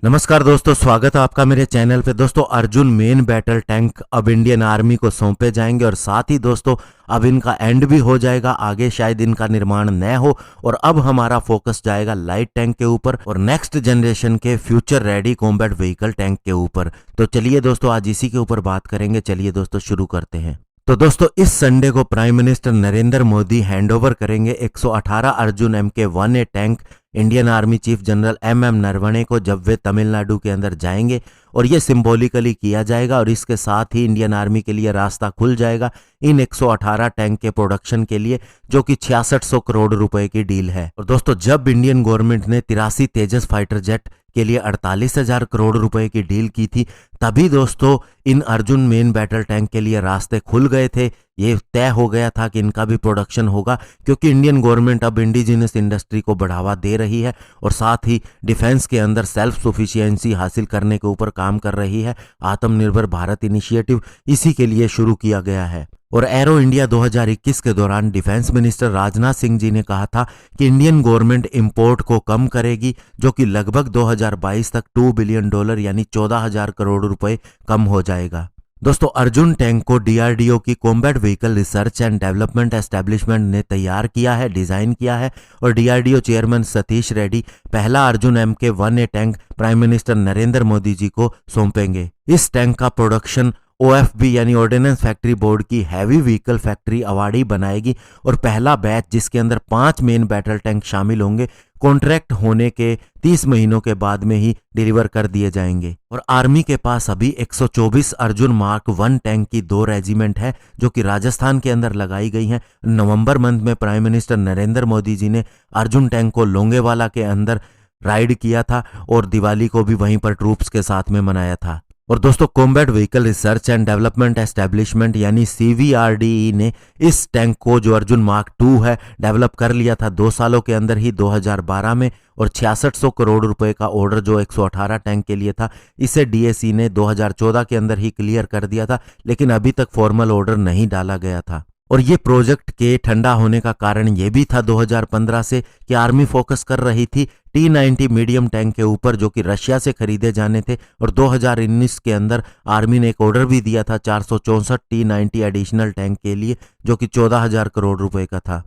नमस्कार दोस्तों, स्वागत है आपका मेरे चैनल पे। दोस्तों, अर्जुन मेन बैटल टैंक अब इंडियन आर्मी को सौंपे जाएंगे और साथ ही दोस्तों अब इनका एंड भी हो जाएगा। आगे शायद इनका निर्माण न हो और अब हमारा फोकस जाएगा लाइट टैंक के ऊपर और नेक्स्ट जनरेशन के future ready combat vehicle tank के ऊपर। तो चलिए दोस्तों, आज इसी के ऊपर बात करेंगे। चलिए दोस्तों शुरू करते हैं। तो दोस्तों, इस संडे को prime minister Narendra Modi handover करेंगे 118 Arjun MK-1A tank Indian army chief general MM Naravane को, जब वे तमिलनाडु के अंदर जाएंगे। और ये सिंबॉलिकली किया जाएगा और इसके साथ ही इंडियन आर्मी के लिए रास्ता खुल जाएगा इन 118 टैंक के प्रोडक्शन के लिए, जो कि 6600 करोड़ रुपए की डील है। और दोस्तों, जब इंडियन गवर्नमेंट ने 83 तेजस फाइटर जेट के लिए 48,000 करोड़ रुपए की डील की थी, तभी दोस्तों इन अर्जुन मेन बैटल टैंक के लिए रास्ते खुल गए थे। ये तय हो गया था कि इनका भी प्रोडक्शन होगा, क्योंकि इंडियन गवर्नमेंट अब इंडिजिनस इंडस्ट्री को बढ़ावा दे रही है और साथ ही डिफेंस के अंदर सेल्फ सफिशिएंसी हासिल करने के ऊपर काम कर रही है। आत्मनिर्भर भारत इनिशिएटिव इसी के लिए शुरू किया गया है। और एरो इंडिया 2021 के दौरान डिफेंस मिनिस्टर राजनाथ सिंह जी ने कहा था कि इंडियन गवर्नमेंट इंपोर्ट को कम करेगी, जो कि लगभग 2022 तक $2 बिलियन यानी 14,000 करोड़ रुपए कम हो जाएगा। दोस्तों, अर्जुन टैंक को DRDO की combat vehicle research and development establishment ने तैयार किया है, डिजाइन किया है और DRDO चेयरमैन सतीश रेड्डी पहला Arjun MK-1A tank prime minister Narendra Modi ji को सौंपेंगे। इस टैंक का प्रोडक्शन OFB यानी ऑर्डिनेंस फैक्ट्री बोर्ड की हैवी व्हीकल फैक्ट्री अवार्डी बनाएगी और पहला बैच, जिसके अंदर 5 मेन बैटल टैंक शामिल होंगे, कॉन्ट्रैक्ट होने के 30 महीनों के बाद में ही डिलीवर कर दिए जाएंगे। और आर्मी के पास अभी 124 अर्जुन मार्क 1 टैंक की 2 रेजिमेंट है, जो कि राजस्थान के अंदर लगाई गई हैं। नवंबर मंथ में प्राइम मिनिस्टर नरेंद्र मोदी जी ने अर्जुन टैंक को लोंगेवाला के अंदर राइड किया था और दिवाली को भी वहीं पर ट्रूप्स के साथ में मनाया था। और दोस्तों, combat vehicle research and development establishment यानी CVRDE ने इस टैंक को, जो अर्जुन मार्क 2 है, डेवलप कर लिया था 2 सालों के अंदर ही 2012 में। और 6600 करोड़ रुपए का ऑर्डर जो 118 टैंक के लिए था, इसे DAC ने 2014 के अंदर ही क्लियर कर दिया था, लेकिन अभी तक फॉर्मल ऑर्डर नहीं डाला गया था। और ये प्रोजेक्ट के ठंडा होने का कारण ये भी था 2015 से कि आर्मी फोकस कर रही थी T-90 मीडियम टैंक के ऊपर, जो कि रशिया से खरीदे जाने थे। और 2019 के अंदर आर्मी ने एक ऑर्डर भी दिया था 464 T-90 एडिशनल टैंक के लिए, जो कि 14,000 करोड़ रुपए का था।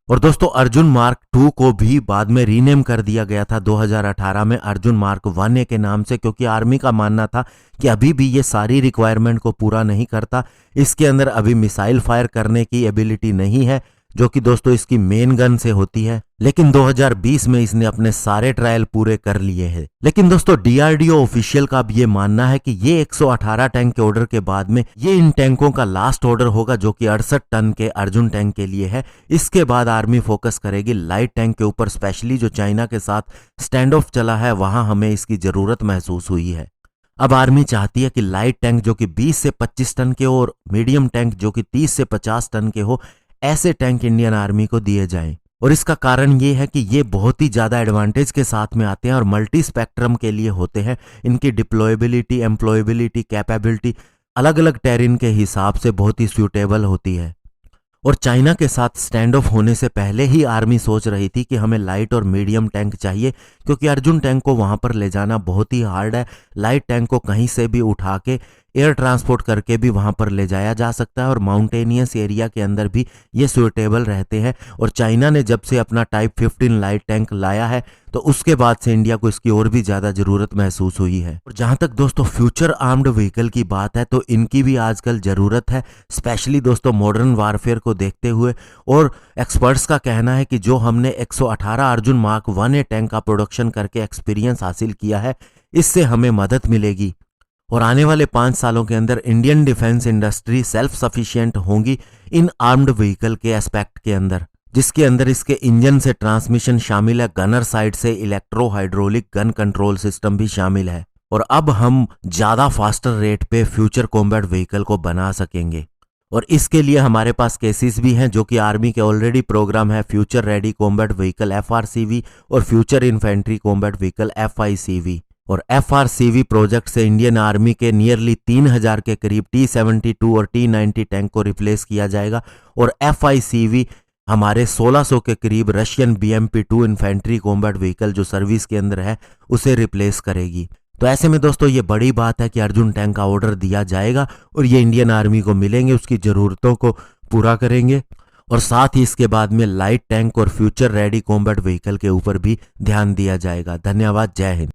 और दोस्तों, अर्जुन मार्क 2 को भी बाद में रीनेम कर दिया गया था 2018 में अर्जुन मार्क 1A के नाम से, क्योंकि आर्मी का मानना था कि अभी भी ये सारी रिक्वायरमेंट को पूरा नहीं करता। इसके अंदर अभी मिसाइल फायर करने की एबिलिटी नहीं है, जो कि दोस्तों इसकी मेन गन से होती है, लेकिन 2020 में इसने अपने सारे ट्रायल पूरे कर लिए हैं। लेकिन दोस्तों, DRDO ऑफिशियल का भी ये मानना है कि ये 118 टैंक के ऑर्डर के बाद में ये इन टैंकों का लास्ट ऑर्डर होगा, जो कि 68 टन के अर्जुन टैंक के लिए है। इसके बाद आर्मी फोकस करेगी लाइट टैंक के ऊपर, स्पेशली जो चाइना के साथ स्टैंड ऑफ चला है, वहां हमें इसकी जरूरत महसूस हुई है। अब आर्मी चाहती है कि लाइट टैंक जो कि 20 से 25 टन के हो और मीडियम टैंक जो कि 30 से 50 टन के हो, ऐसे टैंक इंडियन आर्मी को दिए जाएं। और इसका कारण ये है कि ये बहुत ही ज़्यादा एडवांटेज के साथ में आते हैं और मल्टी स्पेक्ट्रम के लिए होते हैं। इनकी डिप्लॉयबिलिटी, एम्प्लॉयबिलिटी, कैपेबिलिटी अलग अलग टेरिन के हिसाब से बहुत ही सूटेबल होती है। और चाइना के साथ स्टैंड ऑफ होने से पहले ही आर्मी सोच रही थी कि हमें लाइट और मीडियम टैंक चाहिए, क्योंकि अर्जुन टैंक को वहां पर ले जाना बहुत ही हार्ड है। लाइट टैंक को कहीं से भी उठा के एयर ट्रांसपोर्ट करके भी वहां पर ले जाया जा सकता है और माउंटेनियस एरिया के अंदर भी ये सुटेबल रहते हैं। और चाइना ने जब से अपना टाइप 15 लाइट टैंक लाया है, तो उसके बाद से इंडिया को इसकी और भी ज़्यादा ज़रूरत महसूस हुई है। और जहाँ तक दोस्तों फ्यूचर आर्म्ड व्हीकल की बात है, तो इनकी भी आजकल ज़रूरत है, स्पेशली दोस्तों मॉडर्न वारफेयर को देखते हुए। और एक्सपर्ट्स का कहना है कि जो हमने 118 अर्जुन मार्क 1A टैंक का प्रोडक्शन करके एक्सपीरियंस हासिल किया है, इससे हमें मदद मिलेगी। और आने वाले 5 सालों के अंदर Indian defence industry self sufficient होंगी इन आर्म्ड व्हीकल के एस्पेक्ट के अंदर, जिसके अंदर इसके इंजन से ट्रांसमिशन शामिल है, गनर साइड से electro hydraulic gun control system भी शामिल है। और अब हम ज़्यादा फास्टर रेट पे फ्यूचर कॉम्बैट व्हीकल को बना सकेंगे। और इसके लिए हमारे पास केसेस भी हैं, जो कि आर्मी के ऑलरेडी प्रोग्राम है future ready combat vehicle FRCV और future infantry combat vehicle FICV। और FRCV प्रोजेक्ट से इंडियन आर्मी के नियरली 3000 के करीब T-72 और T-90 टैंक को रिप्लेस किया जाएगा। और FICV हमारे 1600 के करीब Russian BMP-2 infantry combat vehicle जो सर्विस के अंदर है, उसे रिप्लेस करेगी। तो ऐसे में दोस्तों ये बड़ी बात है कि अर्जुन टैंक का ऑर्डर दिया जाएगा और ये इंडियन आर्मी को मिलेंगे, उसकी ज़रूरतों को पूरा करेंगे और साथ ही इसके बाद में लाइट टैंक और फ्यूचर रेडी कॉम्बैट व्हीकल के ऊपर भी ध्यान दिया जाएगा। धन्यवाद। जय हिंद।